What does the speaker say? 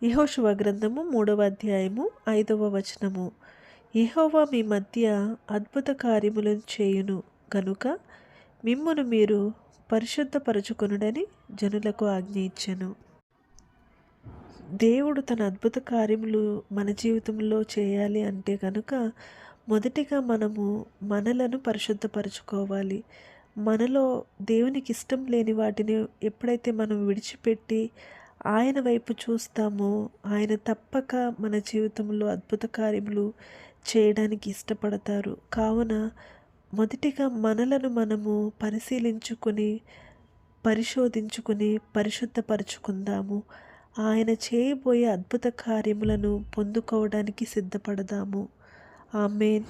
యెహోషువ గ్రంథము 3వ అధ్యాయము 5వ వచనము. యెహోవా మీ మధ్య అద్భుత కార్యములను చేయును గనుక మిమ్మును మీరు పరిశుద్ధపరచుకొనుడని జనులకు ఆజ్ఞ ఇచ్చెను. దేవుడు తన అద్భుత కార్యములు మన జీవితంలో చేయాలి అంటే కనుక మొదటిగా మనలను పరిశుద్ధపరచుకోవాలి. మనలో దేవునికి ఇష్టం లేని వాటిని ఎప్పుడైతే మనం విడిచిపెట్టి ఆయన వైపు చూస్తామో ఆయన తప్పక మన జీవితంలో అద్భుత కార్యములు చేయడానికి ఇష్టపడతారు. కావున మొదటిగా మనలను మనము పరిశీలించుకొని పరిశోధించుకొని పరిశుద్ధపరచుకుందాము. ఆయన చేయబోయే అద్భుత కార్యములను పొందుకోవడానికి సిద్ధపడదాము. ఆమేన్.